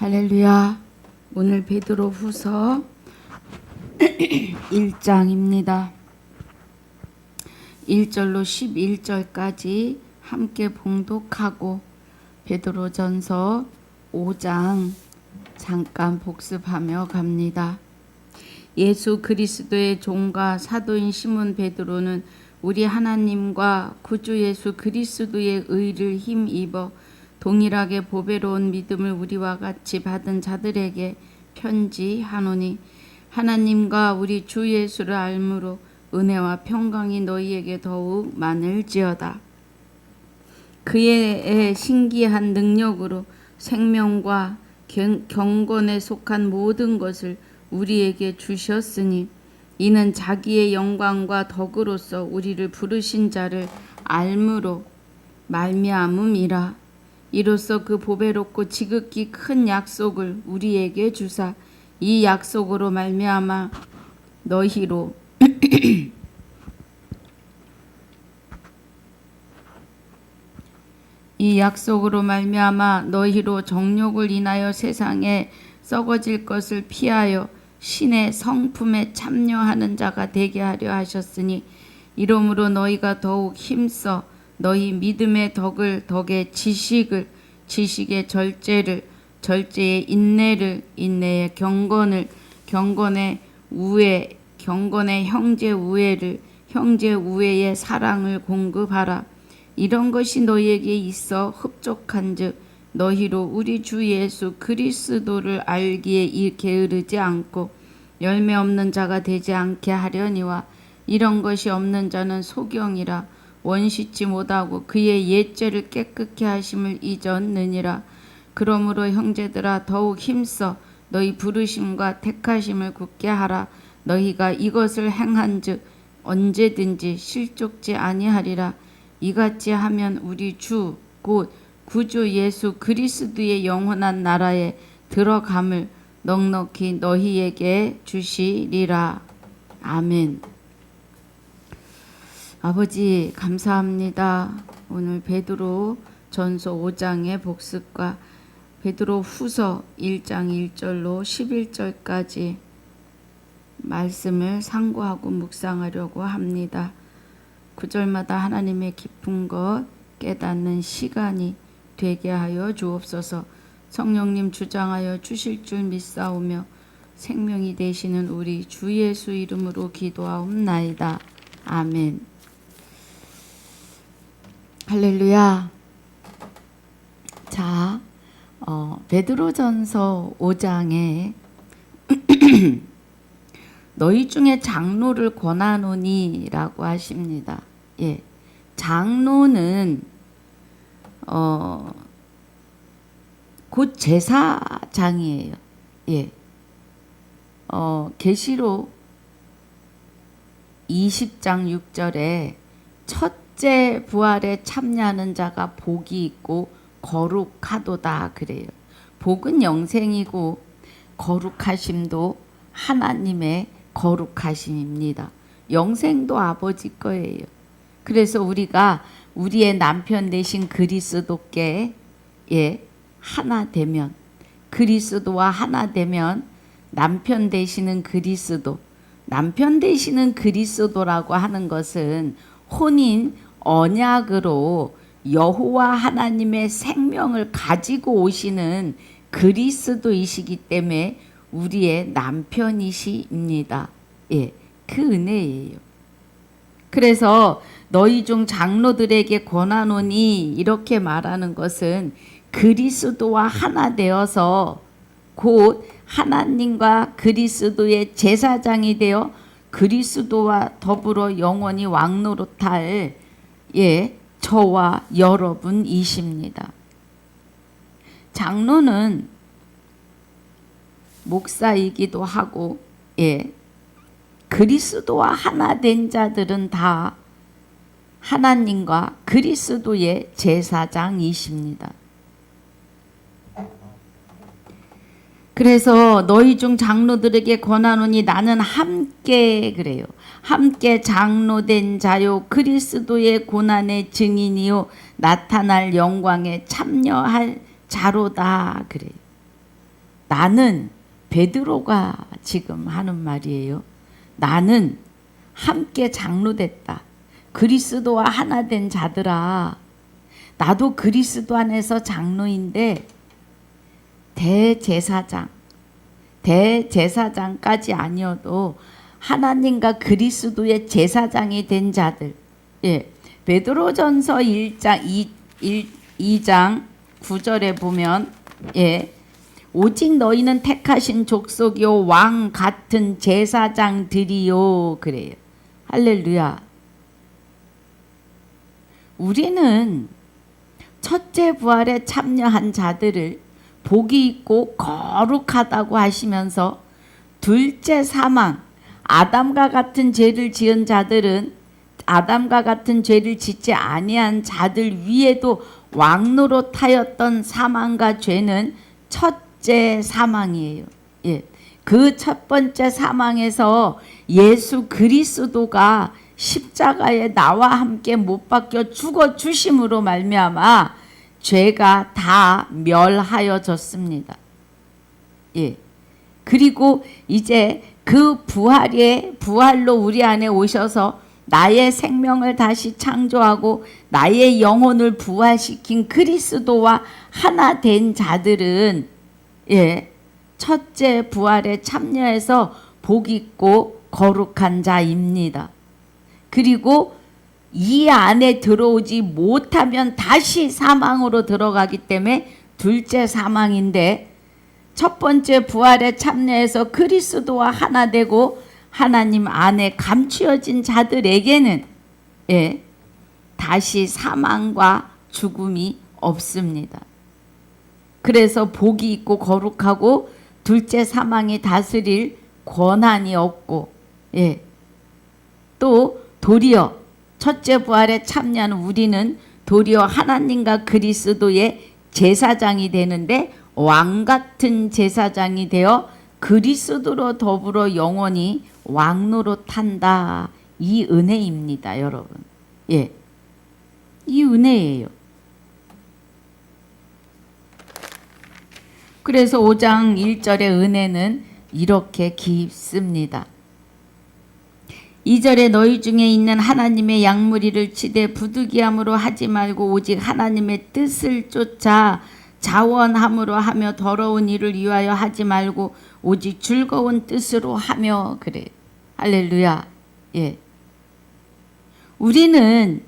할렐루야. 오늘 베드로 후서 1장입니다. 1절로 11절까지 함께 봉독하고 베드로전서 5장 잠깐 복습하며 갑니다. 예수 그리스도의 종과 사도인 시몬 베드로는 우리 하나님과 구주 예수 그리스도의 의를 힘입어 동일하게 보배로운 믿음을 우리와 같이 받은 자들에게 편지하노니, 하나님과 우리 주 예수를 알므로 은혜와 평강이 너희에게 더욱 많을지어다. 그의 신기한 능력으로 생명과 경건에 속한 모든 것을 우리에게 주셨으니, 이는 자기의 영광과 덕으로서 우리를 부르신 자를 알므로 말미암음이라. 이로써 그 보배롭고 지극히 큰 약속을 우리에게 주사 이 약속으로 말미암아 너희로 이 약속으로 말미암아 너희로 정욕을 인하여 세상에 썩어질 것을 피하여 신의 성품에 참여하는 자가 되게 하려 하셨으니, 이러므로 너희가 더욱 힘써 너희 믿음의 덕을, 덕의 지식을, 지식의 절제를, 절제의 인내를, 인내의 경건을, 경건의 우애, 경건의 형제 우애를, 형제 우애의 사랑을 공급하라. 이런 것이 너희에게 있어 흡족한즉 너희로 우리 주 예수 그리스도를 알기에 게으르지 않고 열매 없는 자가 되지 않게 하려니와, 이런 것이 없는 자는 소경이라 원시치 못하고 그의 옛죄를 깨끗게 하심을 잊었느니라. 그러므로 형제들아, 더욱 힘써 너희 부르심과 택하심을 굳게 하라. 너희가 이것을 행한즉 언제든지 실족지 아니하리라. 이같이 하면 우리 주 곧 구주 예수 그리스도의 영원한 나라에 들어감을 넉넉히 너희에게 주시리라. 아멘. 아버지 감사합니다. 오늘 베드로 전서 5장의 복습과 베드로 후서 1장 1절로 11절까지 말씀을 상고하고 묵상하려고 합니다. 구절마다 하나님의 깊은 것 깨닫는 시간이 되게 하여 주옵소서. 성령님 주장하여 주실 줄 믿사오며 생명이 되시는 우리 주 예수 이름으로 기도하옵나이다. 아멘. 할렐루야. 자, 베드로전서 5장에 너희 중에 장로를 권하노니 라고 하십니다. 예, 장로는 곧 제사장이에요. 예, 계시록 20장 6절에 첫째 부활에 참여하는 자가 복이 있고 거룩하도다 그래요. 복은 영생이고 거룩하심도 하나님의 거룩하심입니다. 영생도 아버지 거예요. 그래서 우리가 우리의 남편 되신 그리스도께 하나 되면, 그리스도와 하나 되면 남편 되시는 그리스도, 남편 되시는 그리스도라고 하는 것은 혼인 언약으로 여호와 하나님의 생명을 가지고 오시는 그리스도이시기 때문에 우리의 남편이십니다. 예, 그 은혜예요. 그래서 너희 중 장로들에게 권하노니 이렇게 말하는 것은 그리스도와 하나 되어서 곧 하나님과 그리스도의 제사장이 되어 그리스도와 더불어 영원히 왕노릇할 저와 여러분이십니다. 장로는 목사이기도 하고, 그리스도와 하나 된 자들은 다 하나님과 그리스도의 제사장이십니다. 그래서 너희 중 장로들에게 권하노니 나는 함께 그래요. 함께 장로된 자요 그리스도의 고난의 증인이요 나타날 영광에 참여할 자로다 그래요. 나는 베드로가 지금 하는 말이에요. 나는 함께 장로됐다. 그리스도와 하나 된 자들아, 나도 그리스도 안에서 장로인데 대제사장까지 아니어도 하나님과 그리스도의 제사장이 된 자들. 예, 베드로전서 2장 9절에 보면 오직 너희는 택하신 족속이요 왕 같은 제사장들이요 그래요. 할렐루야. 우리는 첫째 부활에 참여한 자들을 복이 있고 거룩하다고 하시면서 둘째 사망, 아담과 같은 죄를 지은 자들은 아담과 같은 죄를 짓지 아니한 자들 위에도 왕노릇하였던 사망과 죄는 첫째 사망이에요. 예. 그 첫 번째 사망에서 예수 그리스도가 십자가에 나와 함께 못 박혀 죽어 주심으로 말미암아 죄가 다 멸하여졌습니다. 예. 그리고 이제 그 부활로 우리 안에 오셔서 나의 생명을 다시 창조하고 나의 영혼을 부활시킨 그리스도와 하나 된 자들은 첫째 부활에 참여해서 복 있고 거룩한 자입니다. 그리고 이 안에 들어오지 못하면 다시 사망으로 들어가기 때문에 둘째 사망인데, 첫 번째 부활에 참여해서 그리스도와 하나 되고 하나님 안에 감추어진 자들에게는 다시 사망과 죽음이 없습니다. 그래서 복이 있고 거룩하고 둘째 사망이 다스릴 권한이 없고, 또 도리어 첫째 부활에 참여하는 우리는 도리어 하나님과 그리스도의 제사장이 되는데 왕같은 제사장이 되어 그리스도로 더불어 영원히 왕노릇한다. 이 은혜입니다, 여러분. 이 은혜예요. 그래서 5장 1절의 은혜는 이렇게 깊습니다. 2절에 너희 중에 있는 하나님의 양무리를 치되 부득이함으로 하지 말고 오직 하나님의 뜻을 쫓아 자원함으로 하며 더러운 일을 위하여 하지 말고 오직 즐거운 뜻으로 하며 그래. 할렐루야. 우리는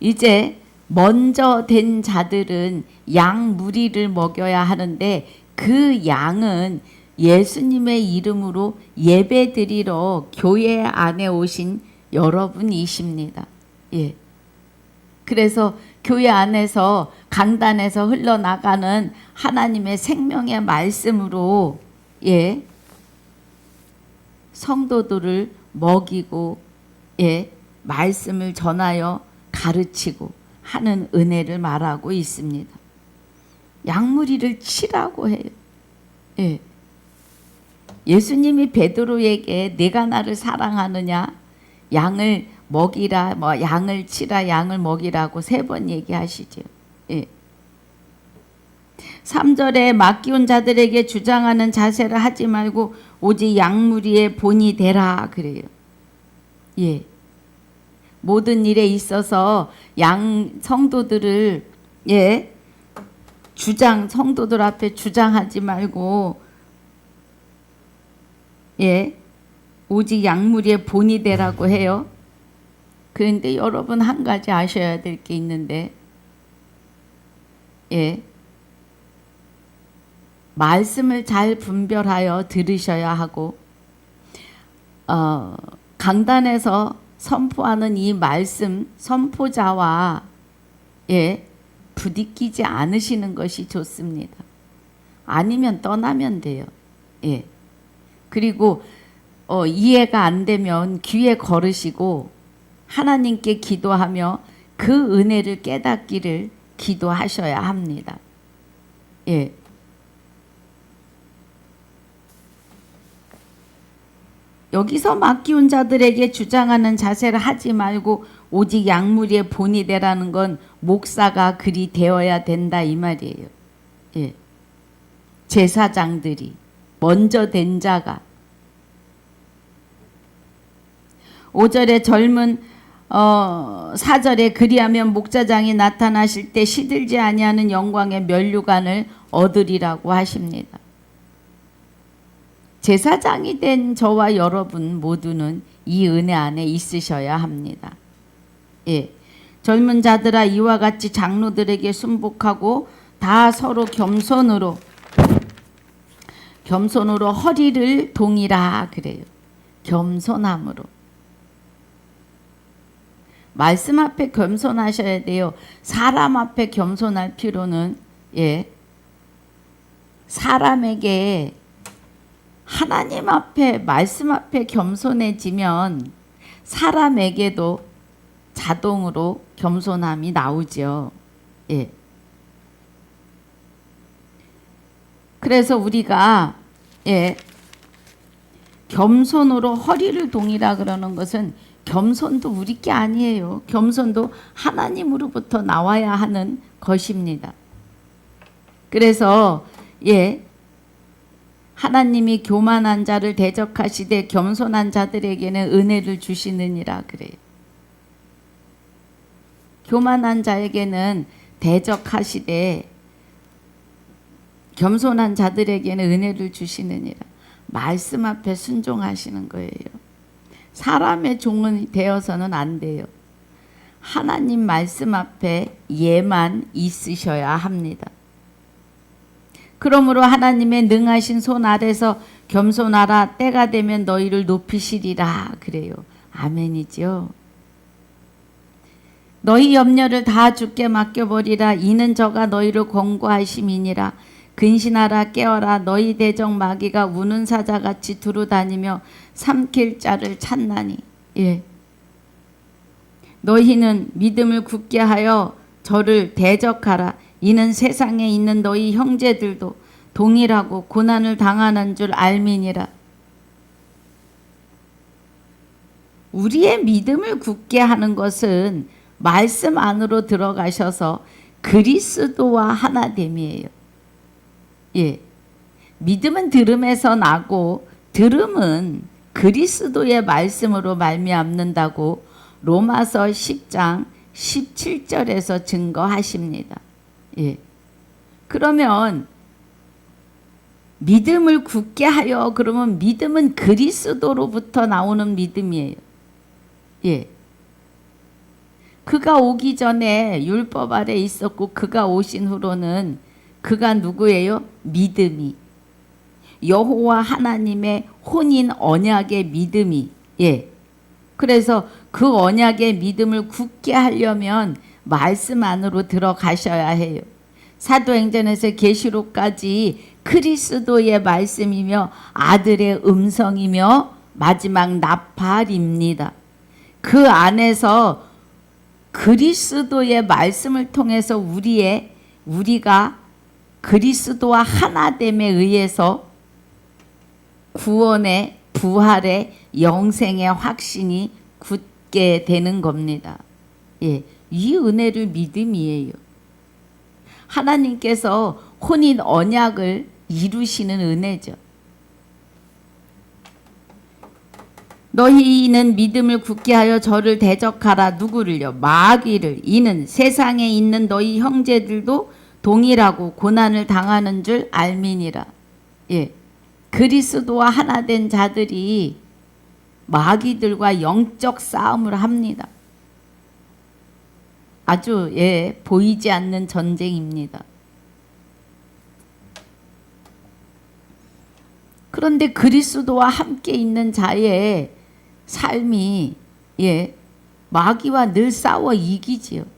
이제 먼저 된 자들은 양 무리를 먹여야 하는데 그 양은 예수님의 이름으로 예배드리러 교회 안에 오신 여러분이십니다. 그래서 교회 안에서 강단에서 흘러나가는 하나님의 생명의 말씀으로 성도들을 먹이고 말씀을 전하여 가르치고 하는 은혜를 말하고 있습니다. 양무리를 치라고 해요. 예수님이 베드로에게 내가 나를 사랑하느냐, 양을 먹이라, 양을 치라, 양을 먹이라고 3번 얘기하시죠. 3절에 맡기온 자들에게 주장하는 자세를 하지 말고 오직 양무리의 본이 되라 그래요. 모든 일에 있어서 성도들을 성도들 앞에 주장하지 말고 오직 양무리의 본이 되라고 해요. 그런데 여러분 한 가지 아셔야 될 게 있는데 말씀을 잘 분별하여 들으셔야 하고 강단에서 선포하는 이 말씀 선포자와 부딪히지 않으시는 것이 좋습니다. 아니면 떠나면 돼요. 그리고 이해가 안 되면 귀에 걸으시고 하나님께 기도하며 그 은혜를 깨닫기를 기도하셔야 합니다. 여기서 맡기온 자들에게 주장하는 자세를 하지 말고 오직 양무리의 본이 되라는 건 목사가 그리 되어야 된다 이 말이에요. 제사장들이 먼저 된 자가 5절에 젊은 4절에 그리하면 목자장이 나타나실 때 시들지 아니하는 영광의 면류관을 얻으리라고 하십니다. 제사장이 된 저와 여러분 모두는 이 은혜 안에 있으셔야 합니다. 예, 젊은 자들아 이와 같이 장로들에게 순복하고 다 서로 겸손으로 허리를 동이라 그래요. 겸손함으로. 말씀 앞에 겸손하셔야 돼요. 사람 앞에 겸손할 필요는 사람에게 하나님 앞에 말씀 앞에 겸손해지면 사람에게도 자동으로 겸손함이 나오죠. 그래서 우리가 겸손으로 허리를 동이라 그러는 것은 겸손도 우리 게 아니에요. 겸손도 하나님으로부터 나와야 하는 것입니다. 그래서 하나님이 교만한 자를 대적하시되 겸손한 자들에게는 은혜를 주시느니라 그래요. 교만한 자에게는 대적하시되 겸손한 자들에게는 은혜를 주시느니라. 말씀 앞에 순종하시는 거예요. 사람의 종은 되어서는 안 돼요. 하나님 말씀 앞에 예만 있으셔야 합니다. 그러므로 하나님의 능하신 손 아래서 겸손하라. 때가 되면 너희를 높이시리라 그래요. 아멘이죠. 너희 염려를 다 주께 맡겨버리라. 이는 저가 너희를 권고하심이니라. 근신하라 깨어라. 너희 대적 마귀가 우는 사자같이 두루다니며 삼킬 자를 찾나니. 너희는 믿음을 굳게 하여 저를 대적하라. 이는 세상에 있는 너희 형제들도 동일하고 고난을 당하는 줄 알미니라. 우리의 믿음을 굳게 하는 것은 말씀 안으로 들어가셔서 그리스도와 하나됨이에요. 믿음은 들음에서 나고 들음은 그리스도의 말씀으로 말미암는다고 로마서 10장 17절에서 증거하십니다. 그러면 믿음을 굳게 하여 그러면 믿음은 그리스도로부터 나오는 믿음이에요. 그가 오기 전에 율법 아래 있었고 그가 오신 후로는 그가 누구예요? 믿음이. 여호와 하나님의 혼인 언약의 믿음이. 그래서 그 언약의 믿음을 굳게 하려면 말씀 안으로 들어가셔야 해요. 사도행전에서 계시록까지 그리스도의 말씀이며 아들의 음성이며 마지막 나팔입니다. 그 안에서 그리스도의 말씀을 통해서 우리가 그리스도와 하나됨에 의해서 구원의 부활의 영생의 확신이 굳게 되는 겁니다. 이 은혜를 믿음이에요. 하나님께서 혼인 언약을 이루시는 은혜죠. 너희는 믿음을 굳게 하여 저를 대적하라. 누구를요? 마귀를. 이는 세상에 있는 너희 형제들도 동일하고 고난을 당하는 줄 알미니라. 그리스도와 하나 된 자들이 마귀들과 영적 싸움을 합니다. 아주 보이지 않는 전쟁입니다. 그런데 그리스도와 함께 있는 자의 삶이 마귀와 늘 싸워 이기지요.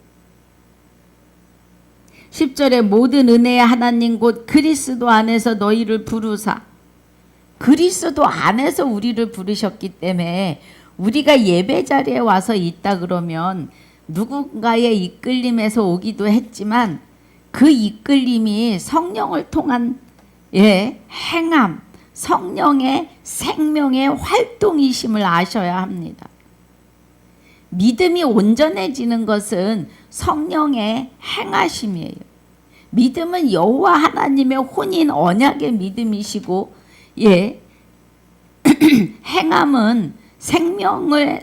10절에 모든 은혜의 하나님 곧 그리스도 안에서 너희를 부르사. 그리스도 안에서 우리를 부르셨기 때문에 우리가 예배 자리에 와서 있다 그러면 누군가의 이끌림에서 오기도 했지만 그 이끌림이 성령을 통한 행함, 성령의 생명의 활동이심을 아셔야 합니다. 믿음이 온전해지는 것은 성령의 행하심이에요. 믿음은 여호와 하나님의 혼인 언약의 믿음이시고, 예, 행함은 생명을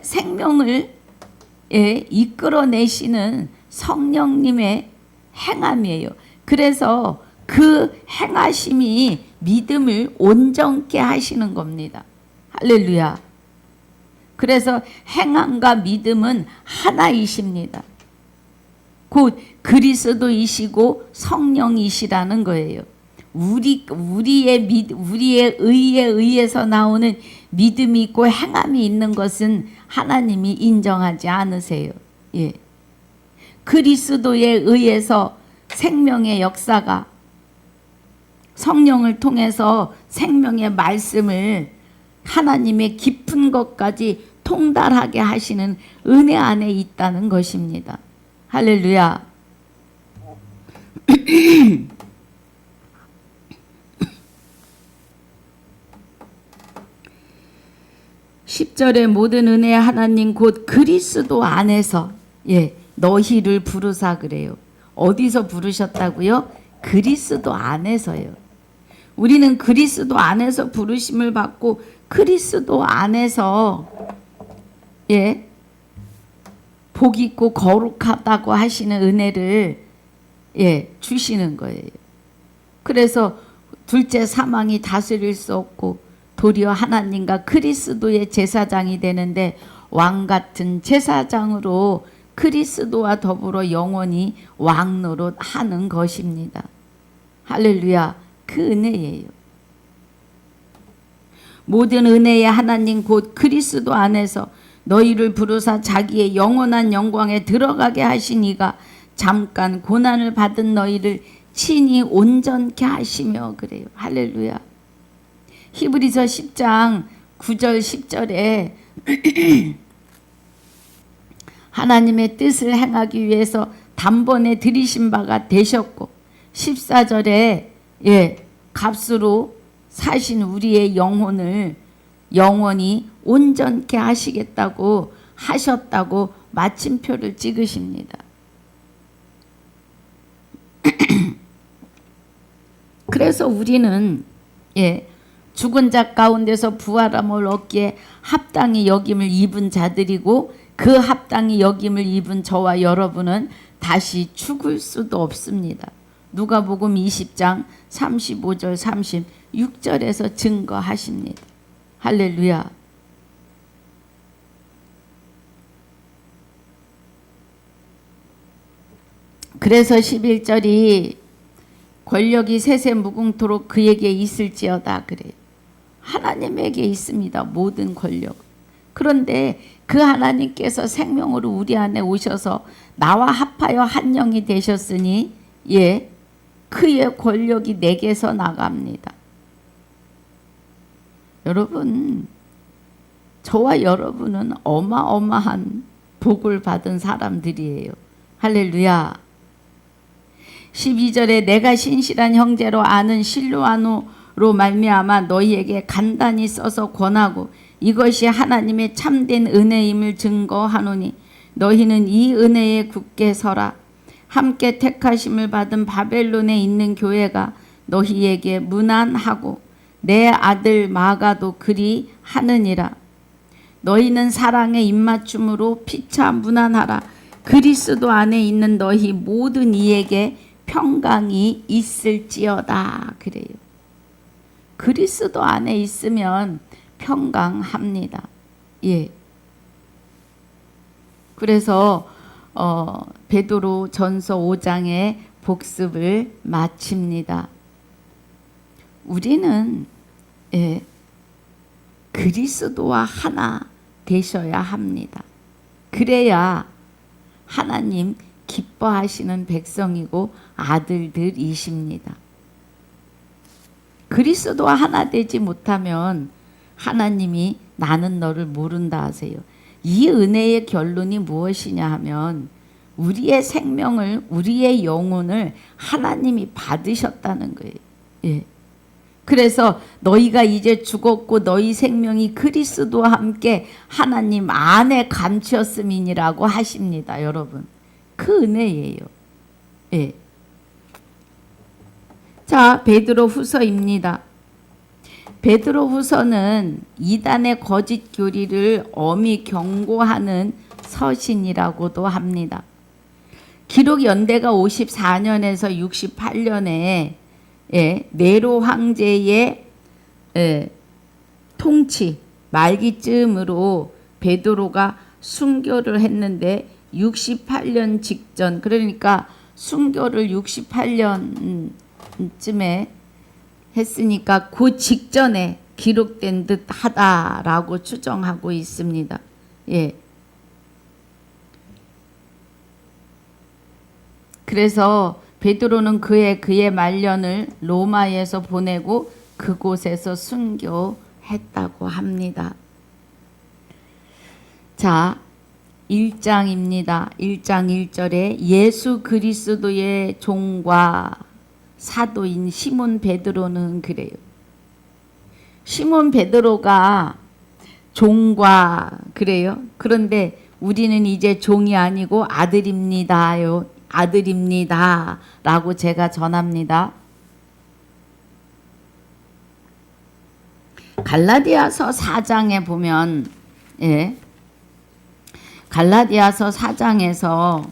예, 이끌어내시는 성령님의 행함이에요. 그래서 그 행하심이 믿음을 온전케 하시는 겁니다. 할렐루야. 그래서 행함과 믿음은 하나이십니다. 곧 그리스도이시고 성령이시라는 거예요. 우리의 의에 의해서 나오는 믿음이 있고 행함이 있는 것은 하나님이 인정하지 않으세요. 예. 그리스도에 의해서 생명의 역사가 성령을 통해서 생명의 말씀을 하나님의 깊은 것까지 통달하게 하시는 은혜 안에 있다는 것입니다. 할렐루야. 10절에 모든 은혜의 하나님 곧 그리스도 안에서, 예, 너희를 부르사 그래요. 어디서 부르셨다고요? 그리스도 안에서요. 우리는 그리스도 안에서 부르심을 받고 그리스도 안에서, 예, 복 있고 거룩하다고 하시는 은혜를, 예, 주시는 거예요. 그래서 둘째 사망이 다스릴 수 없고 도리어 하나님과 그리스도의 제사장이 되는데 왕 같은 제사장으로 그리스도와 더불어 영원히 왕노릇 하는 것입니다. 할렐루야. 그 은혜예요. 모든 은혜의 하나님 곧 그리스도 안에서 너희를 부르사 자기의 영원한 영광에 들어가게 하시니가 잠깐 고난을 받은 너희를 친히 온전케 하시며 그래요. 할렐루야. 히브리서 10장 9절 10절에 하나님의 뜻을 행하기 위해서 단번에 들이신 바가 되셨고 14절에, 예, 값으로 사신 우리의 영혼을 영원히 온전케 하시겠다고 하셨다고 마침표를 찍으십니다. 그래서 우리는, 예, 죽은 자 가운데서 부활함을 얻기에 합당히 여김을 입은 자들이고 그 합당히 여김을 입은 저와 여러분은 다시 죽을 수도 없습니다. 누가복음 20장 35절 36절에서 증거하십니다. 할렐루야. 그래서 11절이 권력이 세세 무궁토록 그에게 있을지어다 그래요. 하나님에게 있습니다. 모든 권력. 그런데 그 하나님께서 생명으로 우리 안에 오셔서 나와 합하여 한 영이 되셨으니, 예, 그의 권력이 내게서 나갑니다. 여러분, 저와 여러분은 어마어마한 복을 받은 사람들이에요. 할렐루야. 12절에 내가 신실한 형제로 아는 실로아노로 말미암아 너희에게 간단히 써서 권하고 이것이 하나님의 참된 은혜임을 증거하노니 너희는 이 은혜에 굳게 서라. 함께 택하심을 받은 바벨론에 있는 교회가 너희에게 문안하고 내 아들 마가도 그리 하느니라. 너희는 사랑의 입맞춤으로 피차 문안하라. 그리스도 안에 있는 너희 모든 이에게 평강이 있을지어다 그래요. 그리스도 안에 있으면 평강합니다. 예. 그래서 베드로 전서 5장의 복습을 마칩니다. 우리는, 예, 그리스도와 하나 되셔야 합니다. 그래야 하나님 기뻐하시는 백성이고 아들들이십니다. 그리스도와 하나 되지 못하면 하나님이 나는 너를 모른다 하세요. 이 은혜의 결론이 무엇이냐 하면 우리의 생명을, 우리의 영혼을 하나님이 받으셨다는 거예요. 예. 그래서 너희가 이제 죽었고 너희 생명이 그리스도와 함께 하나님 안에 감추었음이니라고 하십니다. 여러분, 그 은혜예요. 예. 자, 베드로 후서입니다. 베드로 후서는 이단의 거짓 교리를 엄히 경고하는 서신이라고도 합니다. 기록 연대가 54년에서 68년에 네로 황제의 통치 말기쯤으로 베드로가 순교를 했는데 68년 직전, 그러니까 순교를 68년쯤에 했으니까 그 직전에 기록된 듯 하다라고 추정하고 있습니다. 예. 그래서 베드로는 그의 말년을 로마에서 보내고 그곳에서 순교했다고 합니다. 자, 1장입니다. 1장 1절에 예수 그리스도의 종과 사도인 시몬 베드로는 그래요. 시몬 베드로가 종과 그래요. 그런데 우리는 이제 종이 아니고 아들입니다요. 아들입니다 라고 제가 전합니다. 갈라디아서 4장에 보면 갈라디아서 4장에서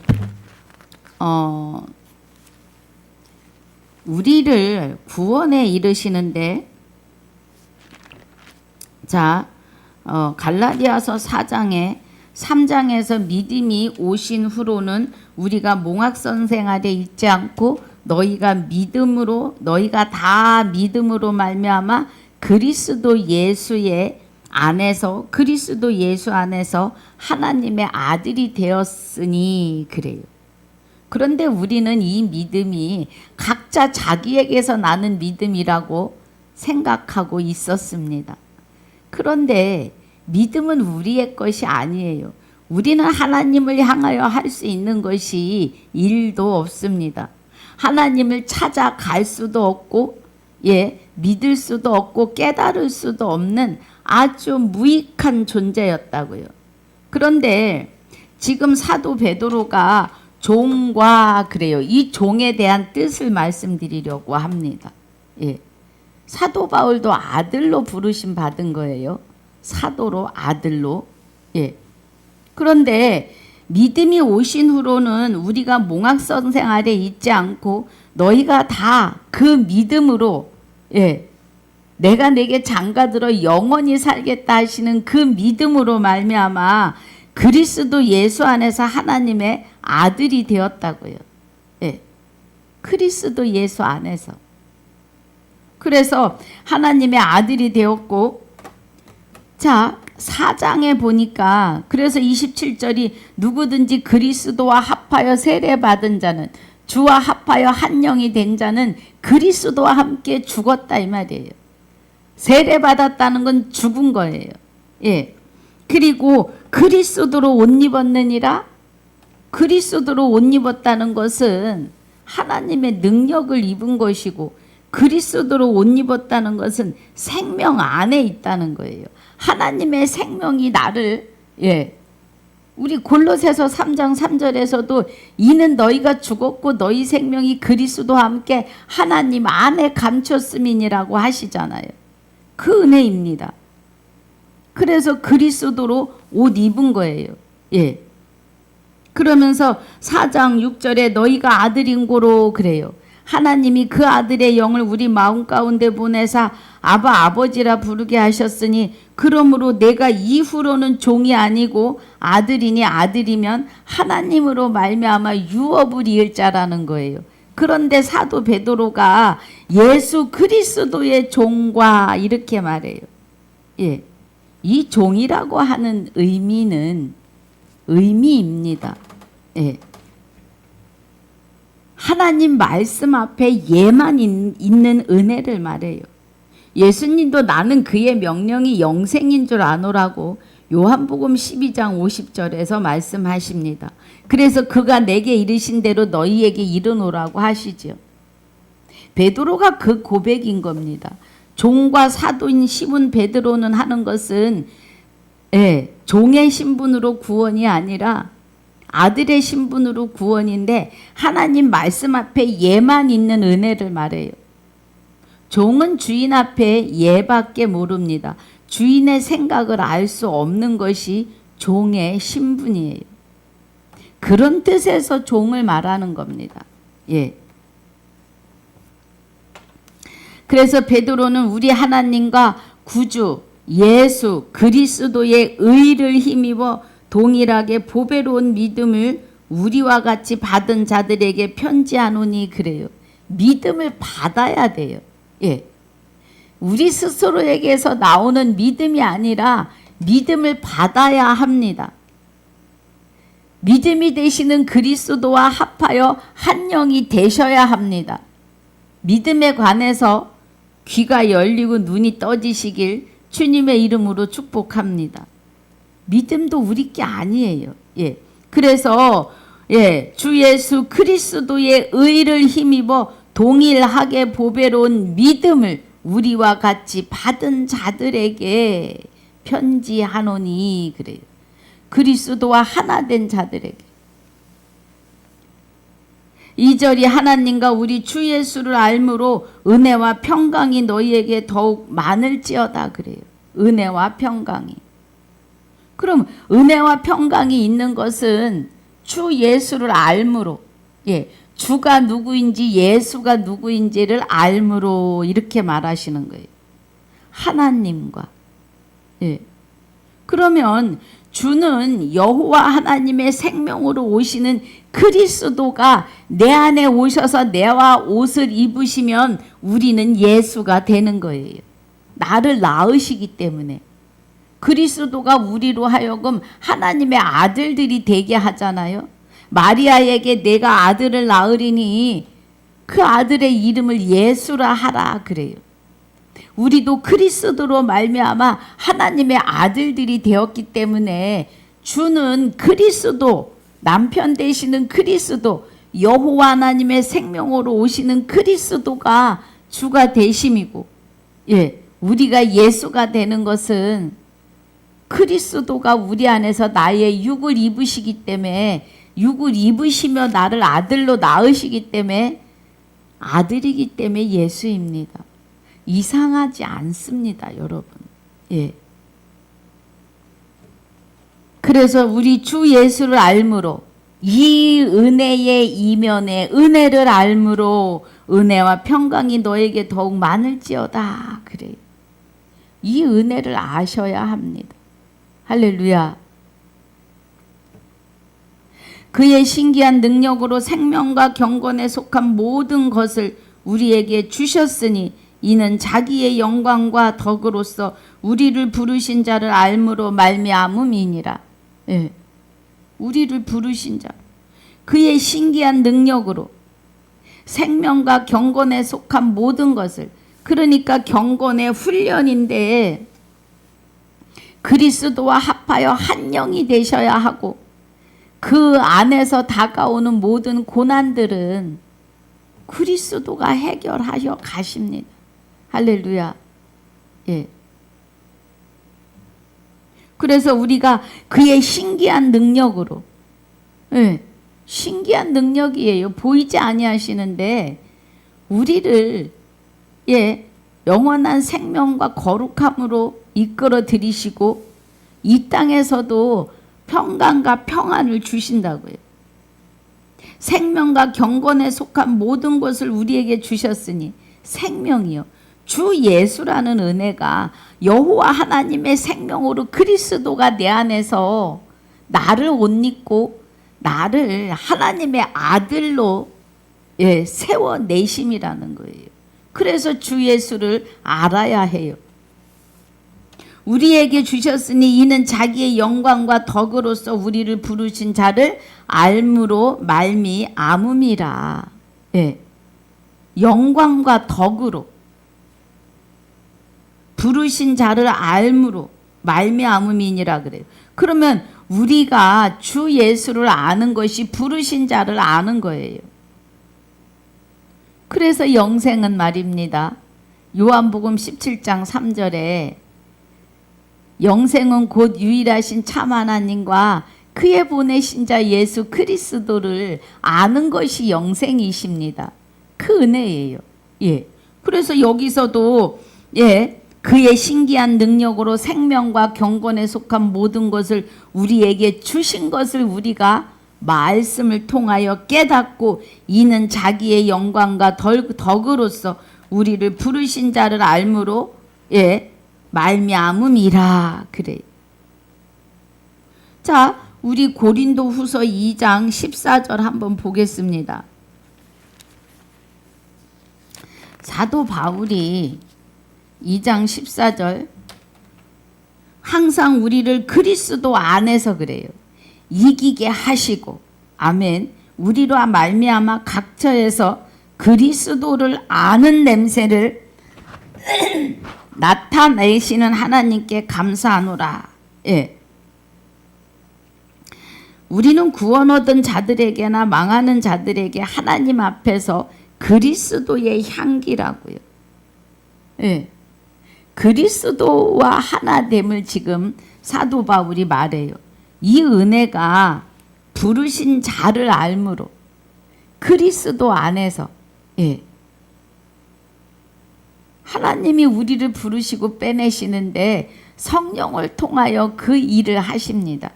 우리를 구원에 이르시는데, 자, 갈라디아서 4장에 3장에서 믿음이 오신 후로는 우리가 몽학선 생활에 있지 않고 너희가 다 믿음으로 말미암아 그리스도 예수 안에서 하나님의 아들이 되었으니 그래요. 그런데 우리는 이 믿음이 각자 자기에게서 나는 믿음이라고 생각하고 있었습니다. 그런데 믿음은 우리의 것이 아니에요. 우리는 하나님을 향하여 할 수 있는 것이 일도 없습니다. 하나님을 찾아갈 수도 없고, 믿을 수도 없고 깨달을 수도 없는 아주 무익한 존재였다고요. 그런데 지금 사도 베드로가 종과 그래요. 이 종에 대한 뜻을 말씀드리려고 합니다. 사도 바울도 아들로 부르심 받은 거예요. 사도로, 아들로. 그런데 믿음이 오신 후로는 우리가 몽학선 생활에 있지 않고 너희가 다 그 믿음으로 내가 내게 장가들어 영원히 살겠다 하시는 그 믿음으로 말미암아 그리스도 예수 안에서 하나님의 아들이 되었다고요. 그리스도 예수 안에서. 그래서 하나님의 아들이 되었고, 자, 4장에 보니까 그래서 27절이 누구든지 그리스도와 합하여 세례받은 자는, 주와 합하여 한 영이 된 자는 그리스도와 함께 죽었다 이 말이에요. 세례받았다는 건 죽은 거예요. 그리고 그리스도로 옷 입었느니라. 그리스도로 옷 입었다는 것은 하나님의 능력을 입은 것이고, 그리스도로 옷 입었다는 것은 생명 안에 있다는 거예요. 하나님의 생명이 나를, 우리 골로새서 3장 3절에서도 이는 너희가 죽었고 너희 생명이 그리스도와 함께 하나님 안에 감췄음이니라고 하시잖아요. 그 은혜입니다. 그래서 그리스도로 옷 입은 거예요. 그러면서 4장 6절에 너희가 아들인 고로 그래요. 하나님이 그 아들의 영을 우리 마음 가운데 보내사 아바 아버지라 부르게 하셨으니 그러므로 내가 이후로는 종이 아니고 아들이니 아들이면 하나님으로 말미암아 유업을 이을 자라는 거예요. 그런데 사도 베드로가 예수 그리스도의 종과 이렇게 말해요. 이 종이라고 하는 의미입니다. 하나님 말씀 앞에 예만 있는 은혜를 말해요. 예수님도 나는 그의 명령이 영생인 줄 아노라고 요한복음 12장 50절에서 말씀하십니다. 그래서 그가 내게 이르신 대로 너희에게 이르노라고 하시죠. 베드로가 그 고백인 겁니다. 종과 사도인 시몬 베드로는 하는 것은 종의 신분으로 구원이 아니라 아들의 신분으로 구원인데 하나님 말씀 앞에 예만 있는 은혜를 말해요. 종은 주인 앞에 예밖에 모릅니다. 주인의 생각을 알 수 없는 것이 종의 신분이에요. 그런 뜻에서 종을 말하는 겁니다. 예. 그래서 베드로는 우리 하나님과 구주 예수 그리스도의 의를 힘입어 동일하게 보배로운 믿음을 우리와 같이 받은 자들에게 편지하노니 그래요. 믿음을 받아야 돼요. 예. 우리 스스로에게서 나오는 믿음이 아니라 믿음을 받아야 합니다. 믿음이 되시는 그리스도와 합하여 한 영이 되셔야 합니다. 믿음에 관해서 귀가 열리고 눈이 떠지시길 주님의 이름으로 축복합니다. 믿음도 우리 게 아니에요. 예. 그래서 주 예수 그리스도의 의를 힘입어 동일하게 보배로운 믿음을 우리와 같이 받은 자들에게 편지하노니 그래요. 그리스도와 하나 된 자들에게. 2절이 하나님과 우리 주 예수를 알므로 은혜와 평강이 너희에게 더욱 많을지어다 그래요. 은혜와 평강이. 그럼 은혜와 평강이 있는 것은 주 예수를 알므로, 주가 누구인지 예수가 누구인지를 알므로 이렇게 말하시는 거예요. 하나님과. 그러면 주는 여호와 하나님의 생명으로 오시는 그리스도가 내 안에 오셔서 내와 옷을 입으시면 우리는 예수가 되는 거예요. 나를 낳으시기 때문에. 그리스도가 우리로 하여금 하나님의 아들들이 되게 하잖아요. 마리아에게 내가 아들을 낳으리니 그 아들의 이름을 예수라 하라 그래요. 우리도 그리스도로 말미암아 하나님의 아들들이 되었기 때문에 주는 그리스도, 남편 되시는 그리스도, 여호와 하나님의 생명으로 오시는 그리스도가 주가 되심이고, 우리가 예수가 되는 것은 그리스도가 우리 안에서 나의 육을 입으시기 때문에, 육을 입으시며 나를 아들로 낳으시기 때문에 아들이기 때문에 예수입니다. 이상하지 않습니다, 여러분. 그래서 우리 주 예수를 알므로, 이 은혜의 이면에 은혜를 알므로 은혜와 평강이 너에게 더욱 많을지어다 그래요. 이 은혜를 아셔야 합니다. 할렐루야. 그의 신기한 능력으로 생명과 경건에 속한 모든 것을 우리에게 주셨으니 이는 자기의 영광과 덕으로서 우리를 부르신 자를 알므로 말미암음이니라. 우리를 부르신 자. 그의 신기한 능력으로 생명과 경건에 속한 모든 것을, 그러니까 경건의 훈련인데 그리스도와 합하여 한 영이 되셔야 하고 그 안에서 다가오는 모든 고난들은 그리스도가 해결하여 가십니다. 할렐루야. 그래서 우리가 그의 신기한 능력으로, 신기한 능력이에요. 보이지 아니하시는데 우리를 영원한 생명과 거룩함으로 이끌어 들이시고 이 땅에서도 평강과 평안을 주신다고요. 생명과 경건에 속한 모든 것을 우리에게 주셨으니, 생명이요, 주 예수라는 은혜가 여호와 하나님의 생명으로 그리스도가 내 안에서 나를 옷 입고 나를 하나님의 아들로 세워내심이라는 거예요. 그래서 주 예수를 알아야 해요. 우리에게 주셨으니 이는 자기의 영광과 덕으로서 우리를 부르신 자를 알므로 말미암음이라. 영광과 덕으로 부르신 자를 알므로 말미암음이니라 그래요. 그러면 우리가 주 예수를 아는 것이 부르신 자를 아는 거예요. 그래서 영생은 말입니다. 요한복음 17장 3절에 영생은 곧 유일하신 참 하나님과 그의 보내신 자 예수 그리스도를 아는 것이 영생이십니다. 그 은혜예요. 그래서 여기서도 그의 신기한 능력으로 생명과 경건에 속한 모든 것을 우리에게 주신 것을 우리가 말씀을 통하여 깨닫고 이는 자기의 영광과 덕으로서 우리를 부르신 자를 알므로 말미암음이라 그래요. 자, 우리 고린도후서 2장 14절 한번 보겠습니다. 사도 바울이 2장 14절 항상 우리를 그리스도 안에서 그래요. 이기게 하시고 아멘. 우리로 말미암아 각처에서 그리스도를 아는 냄새를 나타내시는 하나님께 감사하노라. 우리는 구원 얻은 자들에게나 망하는 자들에게 하나님 앞에서 그리스도의 향기라고요. 그리스도와 하나됨을 지금 사도 바울이 말해요. 이 은혜가 부르신 자를 알므로 그리스도 안에서 하나님이 우리를 부르시고 빼내시는데 성령을 통하여 그 일을 하십니다.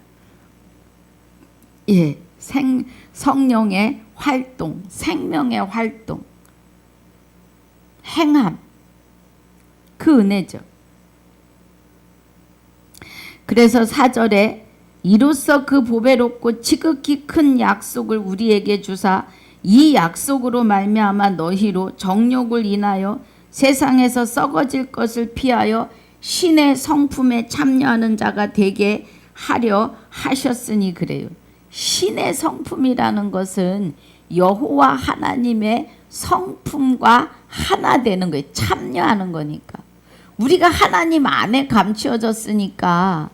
성령의 활동, 생명의 활동, 행함, 그 은혜죠. 그래서 4절에 이로써 그 보배롭고 지극히 큰 약속을 우리에게 주사 이 약속으로 말미암아 너희로 정욕을 인하여 세상에서 썩어질 것을 피하여 신의 성품에 참여하는 자가 되게 하려 하셨으니 그래요. 신의 성품이라는 것은 여호와 하나님의 성품과 하나 되는 거예요. 참여하는 거니까. 우리가 하나님 안에 감추어졌으니까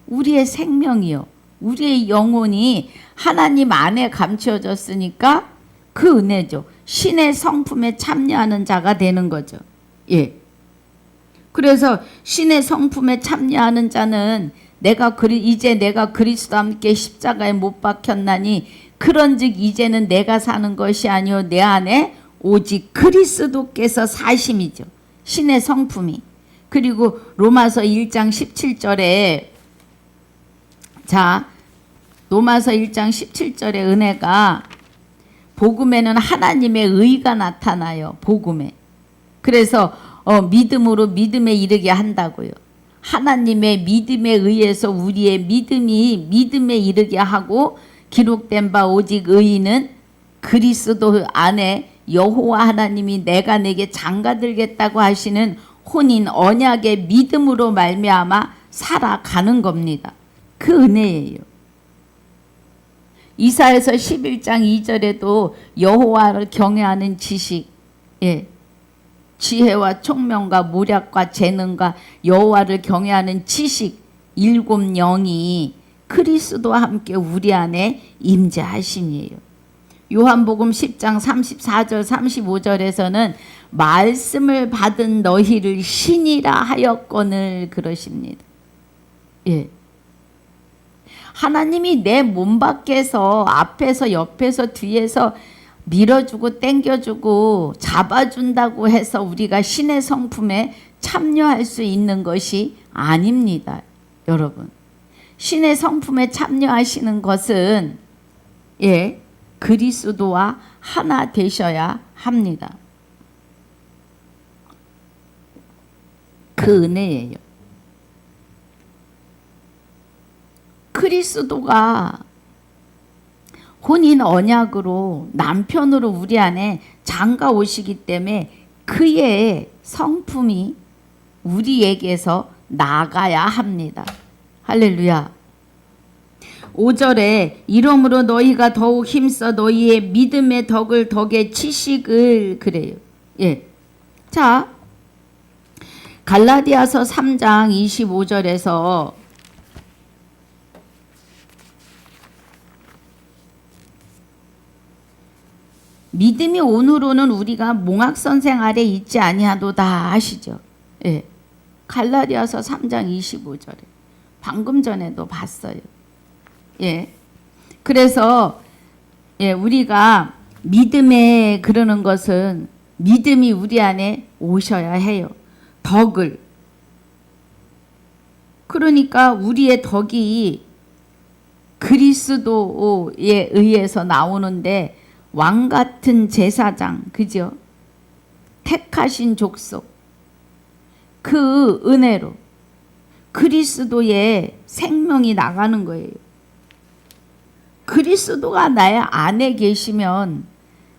우리의 생명이요. 우리의 영혼이 하나님 안에 감추어졌으니까 그 은혜죠. 신의 성품에 참여하는 자가 되는 거죠. 그래서 신의 성품에 참여하는 자는 이제 내가 그리스도와 함께 십자가에 못 박혔나니 그런즉 이제는 내가 사는 것이 아니요 내 안에 오직 그리스도께서 사심이죠. 신의 성품이. 그리고 로마서 1장 17절에 로마서 1장 17절의 은혜가 복음에는 하나님의 의가 나타나요. 복음에. 그래서 믿음으로 믿음에 이르게 한다고요. 하나님의 믿음에 의해서 우리의 믿음이 믿음에 이르게 하고 기록된 바 오직 의인은 그리스도 안에 여호와 하나님이 내가 내게 장가들겠다고 하시는 혼인 언약의 믿음으로 말미암아 살아가는 겁니다. 그 은혜예요. 이사야서 11장 2절에도 여호와를 경외하는 지식, 지혜와 총명과 모략과 재능과 여호와를 경외하는 지식 7 영이 그리스도와 함께 우리 안에 임재하심이에요. 요한복음 10장 34절 35절에서는 말씀을 받은 너희를 신이라 하였거늘 그러십니다. 하나님이 내 몸 밖에서 앞에서 옆에서 뒤에서 밀어주고 땡겨주고 잡아준다고 해서 우리가 신의 성품에 참여할 수 있는 것이 아닙니다. 여러분. 신의 성품에 참여하시는 것은 그리스도와 하나 되셔야 합니다. 그 은혜예요. 그리스도가 혼인 언약으로 남편으로 우리 안에 장가 오시기 때문에 그의 성품이 우리에게서 나가야 합니다. 할렐루야. 5절에 이러므로 너희가 더욱 힘써 너희의 믿음의 덕을 덕의 지식을 그래요. 자, 갈라디아서 3장 25절에서 믿음이 온으로는 우리가 몽학선생 아래 있지 아니하도다 하시죠. 갈라디아서 3장 25절에 방금 전에도 봤어요. 그래서 우리가 믿음에 그러는 것은 믿음이 우리 안에 오셔야 해요. 덕을. 그러니까 우리의 덕이 그리스도에 의해서 나오는데 왕 같은 제사장, 그죠? 택하신 족속, 그 은혜로 그리스도의 생명이 나가는 거예요. 그리스도가 나의 안에 계시면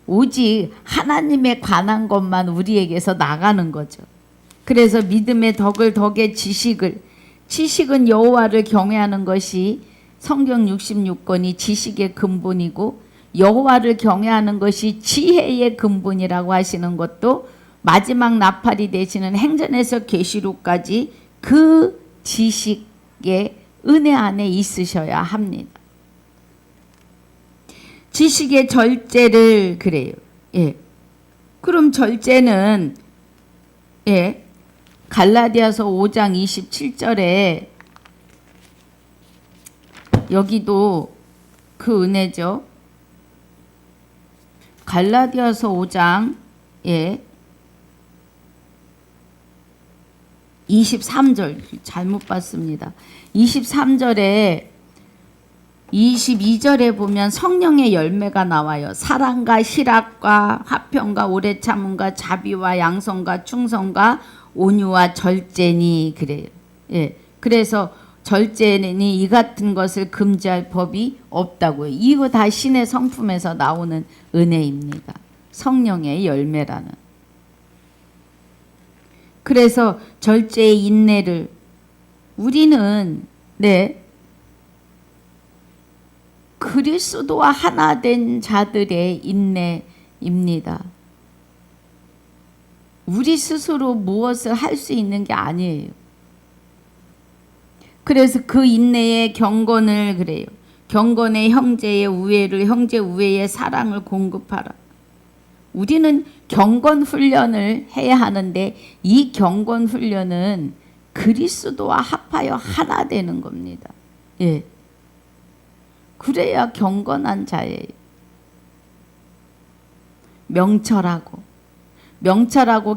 오직 하나님에 관한 것만 우리에게서 나가는 거죠. 그래서 믿음의 덕을, 덕의 지식을, 지식은 여호와를 경외하는 것이 성경 66권이 지식의 근본이고 여호와를 경외하는 것이 지혜의 근본이라고 하시는 것도 마지막 나팔이 되시는 행전에서 계시록까지 그 지식의 은혜 안에 있으셔야 합니다. 지식의 절제를 그래요. 예. 그럼 절제는 갈라디아서 5장 27절에 여기도 그 은혜죠. 갈라디아서 5장 23절 잘못 봤습니다. 23절에 22절에 보면 성령의 열매가 나와요. 사랑과 희락과 화평과 오래 참음과 자비와 양성과 충성과 온유와 절제니 그래요. 그래서 절제니 이 같은 것을 금지할 법이 없다고요. 이거 다 신의 성품에서 나오는 은혜입니다. 성령의 열매라는. 그래서 절제의 인내를 우리는 그리스도와 하나 된 자들의 인내입니다. 우리 스스로 무엇을 할 수 있는 게 아니에요. 그래서 그 인내의 경건을 그래요. 경건의 형제의 우애를, 형제 우애의 사랑을 공급하라. 우리는 경건 훈련을 해야 하는데 이 경건 훈련은 그리스도와 합하여 하나 되는 겁니다. 그래야 경건한 자예요. 명철하고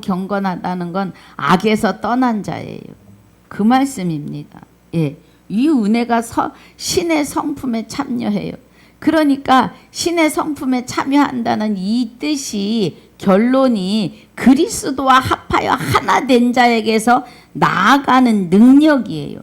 경건하다는 건 악에서 떠난 자예요. 그 말씀입니다. 이 은혜가 신의 성품에 참여해요. 그러니까 신의 성품에 참여한다는 이 뜻이 결론이 그리스도와 합하여 하나 된 자에게서 나아가는 능력이에요.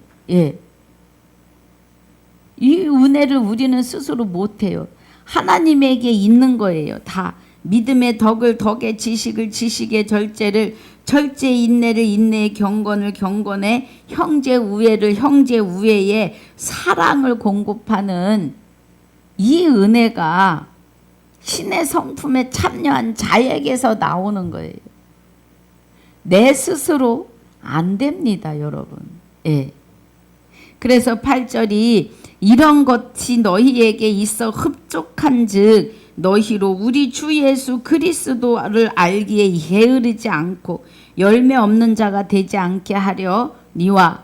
이 은혜를 우리는 스스로 못해요. 하나님에게 있는 거예요. 다 믿음의 덕을, 덕의 지식을, 지식의 절제를, 절제의 인내를, 인내의 경건을, 경건의 형제 우애를, 형제 우애의 사랑을 공급하는 이 은혜가 신의 성품에 참여한 자에게서 나오는 거예요. 내 스스로 안 됩니다, 여러분. 그래서 8절이 이런 것이 너희에게 있어 흡족한즉 너희로 우리 주 예수 그리스도를 알기에 게으르지 않고 열매 없는 자가 되지 않게 하려 니와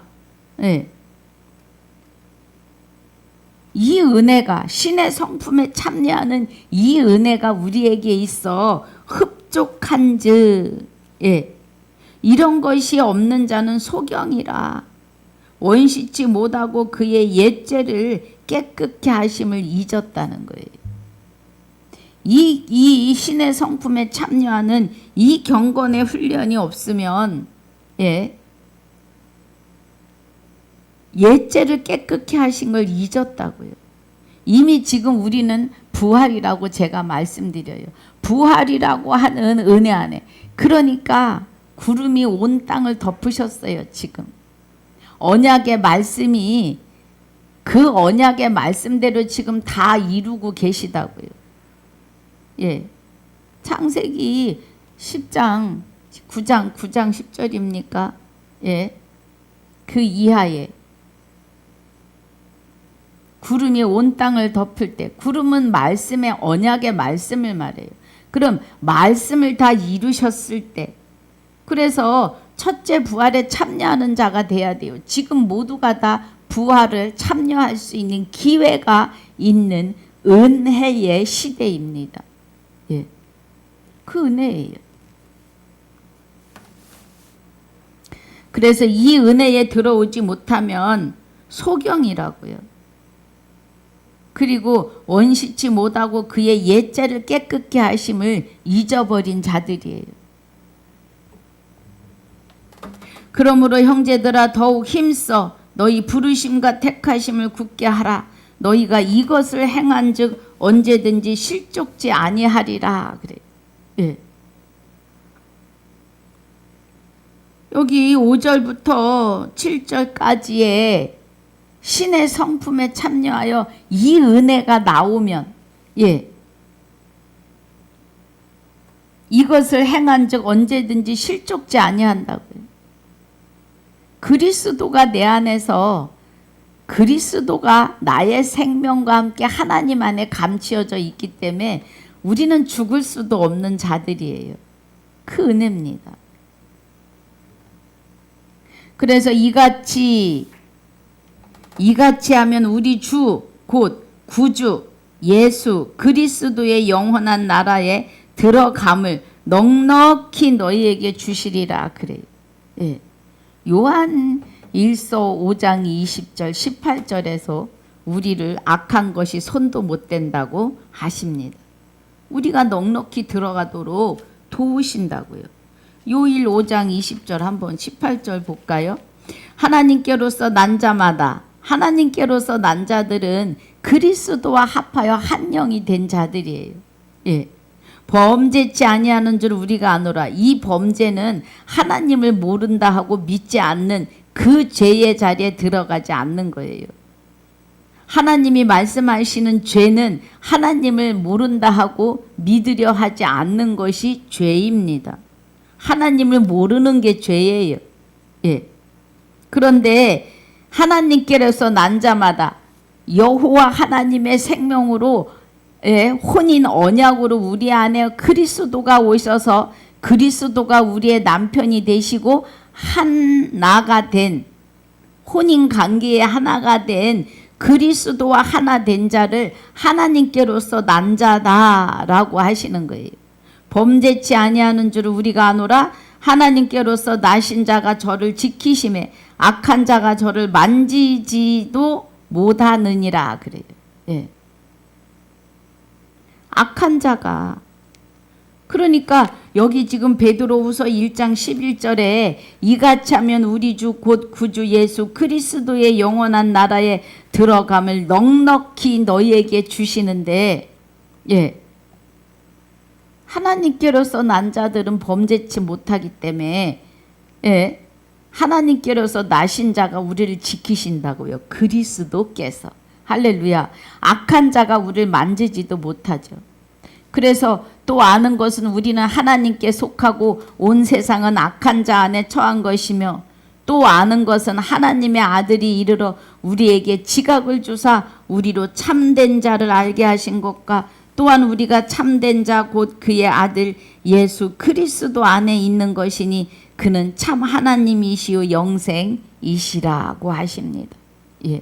이 은혜가 신의 성품에 참여하는 이 은혜가 우리에게 있어 흡족한즉 이런 것이 없는 자는 소경이라 원시치 못하고 그의 옛죄를 깨끗게 하심을 잊었다는 거예요. 이 신의 성품에 참여하는 이 경건의 훈련이 없으면 옛죄를 깨끗게 하신 걸 잊었다고요. 이미 지금 우리는 부활이라고 제가 말씀드려요. 부활이라고 하는 은혜 안에. 그러니까 구름이 온 땅을 덮으셨어요. 지금. 언약의 말씀이 그 언약의 말씀대로 지금 다 이루고 계시다고요. 창세기 10장 9장 10절입니까? 그 이하에 구름이 온 땅을 덮을 때 구름은 말씀의 언약의 말씀을 말해요. 그럼 말씀을 다 이루셨을 때 그래서 첫째 부활에 참여하는 자가 돼야 돼요. 지금 모두가 다 부활을 참여할 수 있는 기회가 있는 은혜의 시대입니다. 그 은혜예요. 그래서 이 은혜에 들어오지 못하면 소경이라고요. 그리고 원시치 못하고 그의 옛자를 깨끗게 하심을 잊어버린 자들이에요. 그러므로 형제들아 더욱 힘써 너희 부르심과 택하심을 굳게 하라. 너희가 이것을 행한즉 언제든지 실족지 아니하리라. 그래. 예. 여기 5절부터 7절까지의 신의 성품에 참여하여 이 은혜가 나오면, 예, 이것을 행한즉 언제든지 실족지 아니한다고요. 그리스도가 내 안에서, 그리스도가 나의 생명과 함께 하나님 안에 감추어져 있기 때문에 우리는 죽을 수도 없는 자들이에요. 그 은혜입니다. 그래서 이같이 하면 우리 주 곧 구주 예수 그리스도의 영원한 나라에 들어감을 넉넉히 너희에게 주시리라 그래요. 예. 요한 1서 5장 20절 18절에서 우리를 악한 것이 손도 못 댄다고 하십니다. 우리가 넉넉히 들어가도록 도우신다고요. 요일 5장 20절 한번 18절 볼까요? 하나님께로서 난 자마다, 하나님께로서 난 자들은 그리스도와 합하여 한 영이 된 자들이에요. 예. 범죄치 아니하는 줄 우리가 아노라. 이 범죄는 하나님을 모른다 하고 믿지 않는 그 죄의 자리에 들어가지 않는 거예요. 하나님이 말씀하시는 죄는 하나님을 모른다 하고 믿으려 하지 않는 것이 죄입니다. 하나님을 모르는 게 죄예요. 예. 그런데 하나님께로서 난 자마다 여호와 하나님의 생명으로, 예, 혼인 언약으로 우리 안에 그리스도가 오셔서 그리스도가 우리의 남편이 되시고 하나가 된, 혼인 관계의 하나가 된 그리스도와 하나 된 자를 하나님께로서 난 자다라고 하시는 거예요. 범죄치 아니하는 줄을 우리가 아노라. 하나님께로서 나신 자가 저를 지키심에 악한 자가 저를 만지지도 못하느니라 그래요. 예. 악한 자가, 그러니까 여기 지금 베드로후서 1장 11절에 이같이 하면 우리 주 곧 구주 예수 그리스도의 영원한 나라에 들어감을 넉넉히 너희에게 주시는데, 예, 하나님께로서 난 자들은 범죄치 못하기 때문에, 예, 하나님께로서 나신 자가 우리를 지키신다고요. 그리스도께서. 할렐루야. 악한 자가 우리를 만지지도 못하죠. 그래서 또 아는 것은 우리는 하나님께 속하고 온 세상은 악한 자 안에 처한 것이며, 또 아는 것은 하나님의 아들이 이르러 우리에게 지각을 주사 우리로 참된 자를 알게 하신 것과 또한 우리가 참된 자 곧 그의 아들 예수 그리스도 안에 있는 것이니 그는 참 하나님이시요 영생이시라고 하십니다. 예.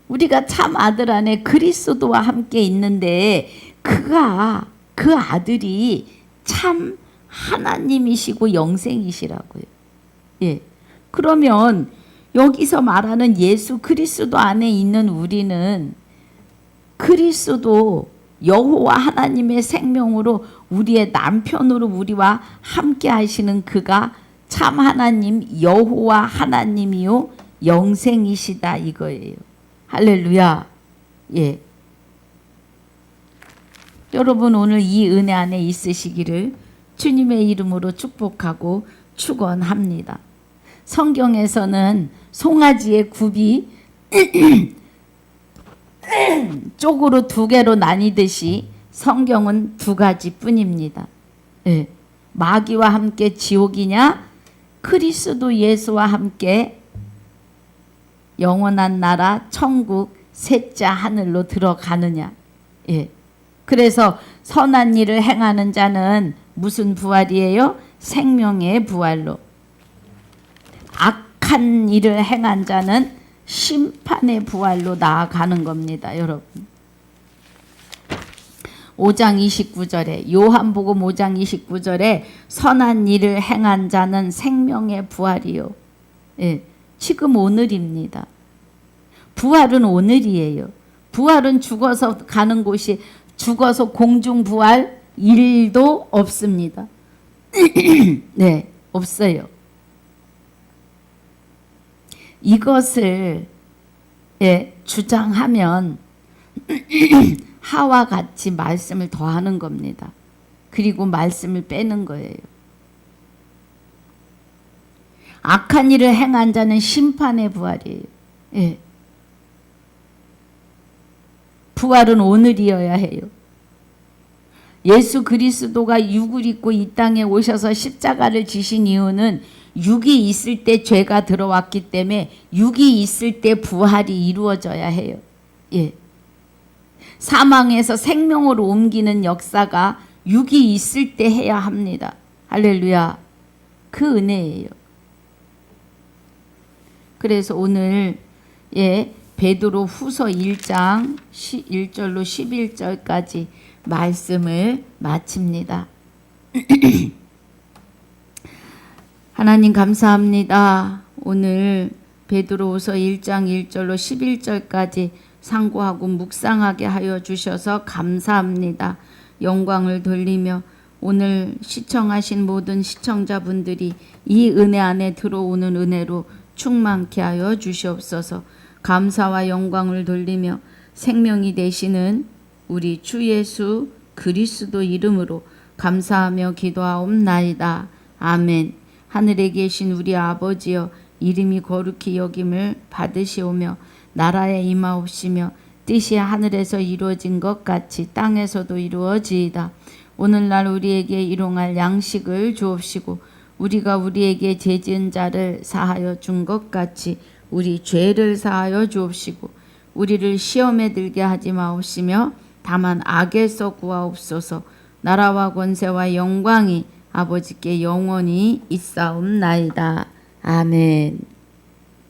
우리가 참 아들 안에 그리스도와 함께 있는데 그 아들이 참 하나님이시고 영생이시라고요. 예. 그러면 여기서 말하는 예수 그리스도 안에 있는 우리는 그리스도 여호와 하나님의 생명으로 우리의 남편으로 우리와 함께 하시는 그가 참 하나님 여호와 하나님이요 영생이시다 이거예요. 할렐루야. 예. 여러분 오늘 이 은혜 안에 있으시기를 주님의 이름으로 축복하고 축원합니다. 성경에서는 송아지의 굽이 쪽으로 두 개로 나뉘듯이 성경은 두 가지 뿐입니다. 예. 마귀와 함께 지옥이냐 그리스도 예수와 함께 영원한 나라 천국 셋째 하늘로 들어가느냐. 예. 그래서 선한 일을 행하는 자는 무슨 부활이에요? 생명의 부활로. 악한 일을 행한 자는 심판의 부활로 나아가는 겁니다. 여러분. 5장 29절에 요한복음 5장 29절에 선한 일을 행한 자는 생명의 부활이요. 예, 지금 오늘입니다. 부활은 오늘이에요. 부활은 죽어서 가는 곳이 죽어서 공중부활 일도 없습니다. 네, 없어요. 이것을 주장하면 하와 같이 말씀을 더하는 겁니다. 그리고 말씀을 빼는 거예요. 악한 일을 행한 자는 심판의 부활이에요. 예. 부활은 오늘이어야 해요. 예수 그리스도가 육을 입고 이 땅에 오셔서 십자가를 지신 이유는 육이 있을 때 죄가 들어왔기 때문에 육이 있을 때 부활이 이루어져야 해요. 예. 사망에서 생명으로 옮기는 역사가 육이 있을 때 해야 합니다. 할렐루야. 그 은혜예요. 그래서 오늘 베드로 후서 1장 1절로 11절까지 말씀을 마칩니다. 하나님 감사합니다. 오늘 베드로후서 1장 1절로 11절까지 상고하고 묵상하게 하여 주셔서 감사합니다. 영광을 돌리며 오늘 시청하신 모든 시청자분들이 이 은혜 안에 들어오는 은혜로 충만케 하여 주시옵소서. 감사와 영광을 돌리며 생명이 되시는 우리 주 예수 그리스도 이름으로 감사하며 기도하옵나이다. 아멘. 하늘에 계신 우리 아버지여, 이름이 거룩히 여김을 받으시오며 나라에 임하옵시며 뜻이 하늘에서 이루어진 것 같이 땅에서도 이루어지이다. 오늘날 우리에게 일용할 양식을 주옵시고 우리가 우리에게 죄 지은 자를 사하여 준 것 같이 우리 죄를 사하여 주옵시고 우리를 시험에 들게 하지 마옵시며 다만 악에서 구하옵소서. 나라와 권세와 영광이 아버지께 영원히 있사옵나이다. 아멘.